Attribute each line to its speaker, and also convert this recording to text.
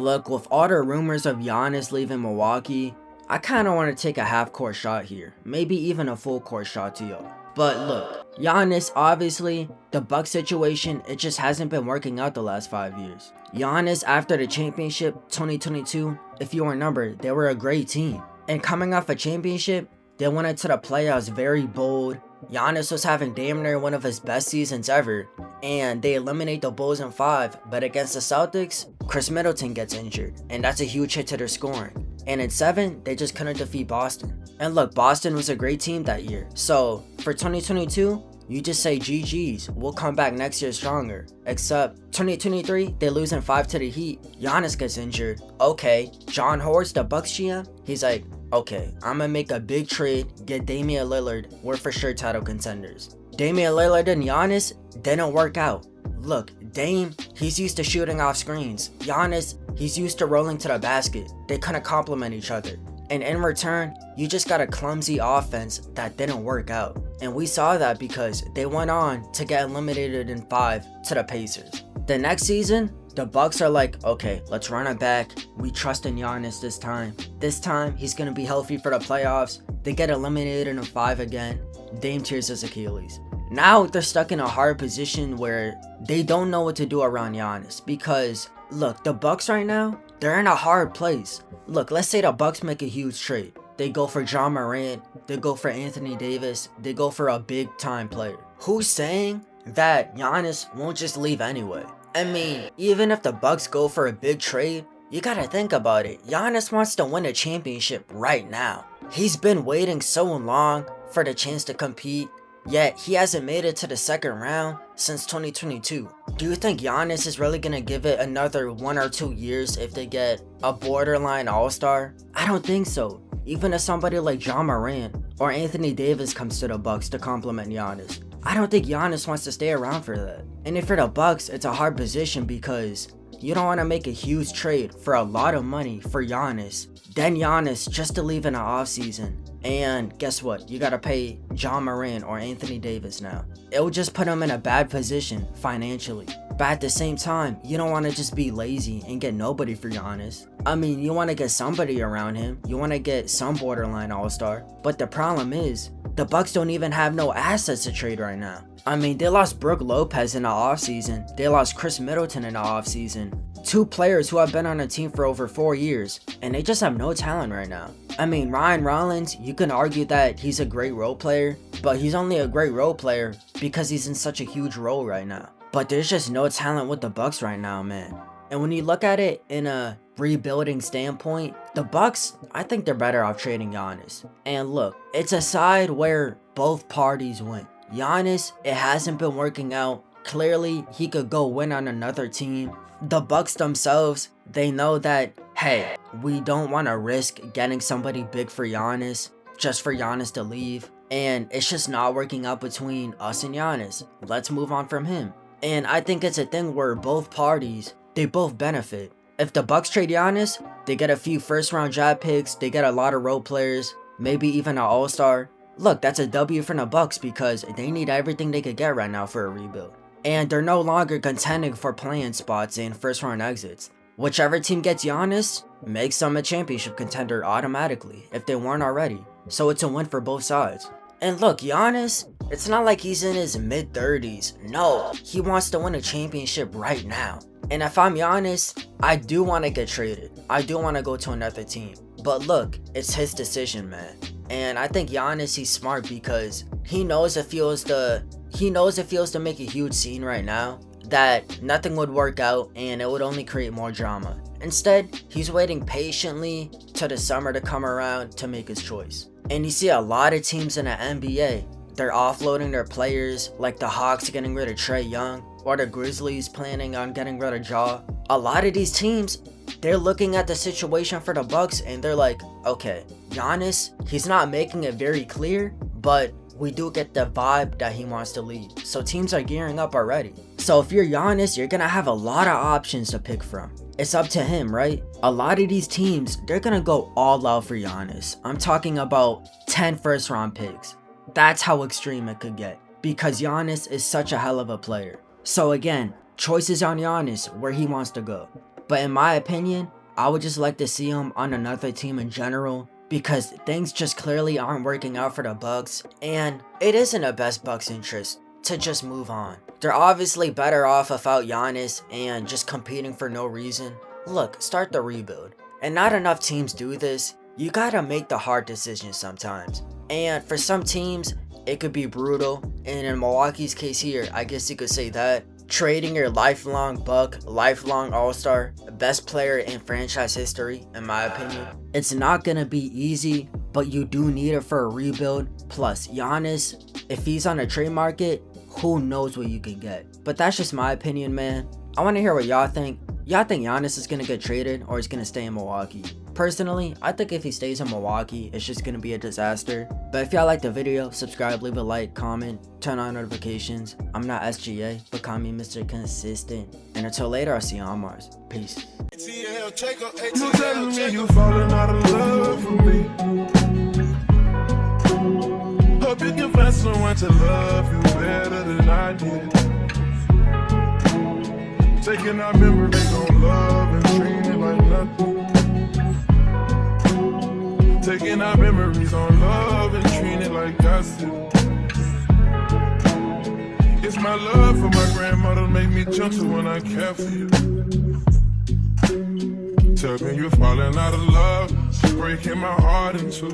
Speaker 1: Look, with all the rumors of Giannis leaving Milwaukee, I kinda wanna take a half-court shot here. Maybe even a full-court shot to y'all. But look, Giannis, obviously, the Bucks situation, it just hasn't been working out the last 5 years. Giannis, after the championship 2022, if you remember, they were a great team. And coming off a championship, they went into the playoffs very bold. Giannis was having damn near one of his best seasons ever, and they eliminate the Bulls in 5, but against the Celtics, Chris Middleton gets injured, and that's a huge hit to their scoring. And in 7, they just couldn't defeat Boston. And look, Boston was a great team that year, so for 2022, you just say GG's, we'll come back next year stronger. Except 2023, they lose in 5 to the Heat, Giannis gets injured. Okay, John Horst, the Bucks GM, he's like, okay, I'm gonna make a big trade, get Damian Lillard, we're for sure title contenders. Damian Lillard and Giannis didn't work out. Look, Dame, he's used to shooting off screens. Giannis, he's used to rolling to the basket. They couldn't complement each other. And in return, you just got a clumsy offense that didn't work out. And we saw that because they went on to get eliminated in 5 to the Pacers. The next season, the Bucks are like, okay, let's run it back. We trust in Giannis this time. This time, he's going to be healthy for the playoffs. They get eliminated in 5 again. Dame tears his Achilles. Now they're stuck in a hard position where they don't know what to do around Giannis because, look, the Bucks right now, they're in a hard place. Look, let's say the Bucks make a huge trade. They go for John Morant, they go for Anthony Davis, they go for a big time player. Who's saying that Giannis won't just leave anyway? I mean, even if the Bucks go for a big trade, you gotta think about it. Giannis wants to win a championship right now. He's been waiting so long for the chance to compete, yet he hasn't made it to the second round since 2022. Do you think Giannis is really gonna give it another 1 or 2 years if they get a borderline all-star? I don't think so. Even if somebody like John Morant or Anthony Davis comes to the Bucks to complement Giannis, I don't think Giannis wants to stay around for that. And if you're the Bucks, it's a hard position because you don't want to make a huge trade for a lot of money for Giannis, then Giannis just to leave in the offseason. And guess what? You gotta pay John Morant or Anthony Davis now. It will just put him in a bad position financially. But at the same time, you don't want to just be lazy and get nobody for Giannis. I mean, you want to get somebody around him. You want to get some borderline all-star. But the problem is, the Bucks don't even have no assets to trade right now. I mean, they lost Brook Lopez in the offseason. They lost Chris Middleton in the offseason. 2 players who have been on the team for over 4 years, and they just have no talent right now. I mean, Ryan Rollins, you can argue that he's a great role player, but he's only a great role player because he's in such a huge role right now. But there's just no talent with the Bucks right now, man. And when you look at it in a rebuilding standpoint, the Bucks, I think they're better off trading Giannis. And look, it's a side where both parties win. Giannis, it hasn't been working out. Clearly, he could go win on another team. The Bucks themselves, they know that, hey, we don't want to risk getting somebody big for Giannis just for Giannis to leave. And it's just not working out between us and Giannis. Let's move on from him. And I think it's a thing where both parties, they both benefit. If the Bucks trade Giannis, they get a few first-round draft picks, they get a lot of role players, maybe even an all-star. Look, that's a W for the Bucks because they need everything they could get right now for a rebuild. And they're no longer contending for playing spots and first-round exits. Whichever team gets Giannis makes them a championship contender automatically, if they weren't already. So it's a win for both sides. And look, Giannis, it's not like he's in his mid-30s. No, he wants to win a championship right now. And if I'm Giannis, I do want to get traded. I do want to go to another team. But look, it's his decision, man. And I think Giannis, he's smart because he knows if he was to make a huge scene right now, that nothing would work out and it would only create more drama. Instead, he's waiting patiently till the summer to come around to make his choice. And you see a lot of teams in the NBA, they're offloading their players, like the Hawks getting rid of Trae Young, or the Grizzlies planning on getting rid of Ja. A lot of these teams, they're looking at the situation for the Bucks and they're like, okay, Giannis, he's not making it very clear, but we do get the vibe that he wants to leave. So teams are gearing up already. So if you're Giannis, you're gonna have a lot of options to pick from. It's up to him, right? A lot of these teams, they're gonna go all out for Giannis. I'm talking about 10 first round picks. That's how extreme it could get. Because Giannis is such a hell of a player. So again, choices on Giannis where he wants to go. But in my opinion, I would just like to see him on another team in general, because things just clearly aren't working out for the Bucks, and it isn't the best Bucks interest to just move on. They're obviously better off without Giannis and just competing for no reason. Look, start the rebuild. And not enough teams do this. You gotta make the hard decisions sometimes. And for some teams, it could be brutal. And in Milwaukee's case here, I guess you could say that. Trading your lifelong Buck, lifelong All-Star, best player in franchise history, in my opinion. It's not gonna be easy, but you do need it for a rebuild. Plus, Giannis, if he's on the trade market, who knows what you can get. But that's just my opinion, man. I want to hear what y'all think. Y'all think Giannis is gonna get traded or he's gonna stay in Milwaukee? Personally, I think if he stays in Milwaukee, it's just gonna be a disaster. But if y'all like the video, subscribe, leave a like, comment, turn on notifications. I'm not SGA, but call me Mr. Consistent. And until later, I'll see you on Mars. Peace.
Speaker 2: You telling me you falling out of love with me. Hope you can find someone to love you better than I did. Taking our memories on love and treating it like nothing. Taking our memories on love and treating it like gossip. It's my love for my grandmother make me gentle when I care for you. Tell me you're falling out of love, breaking my heart in two.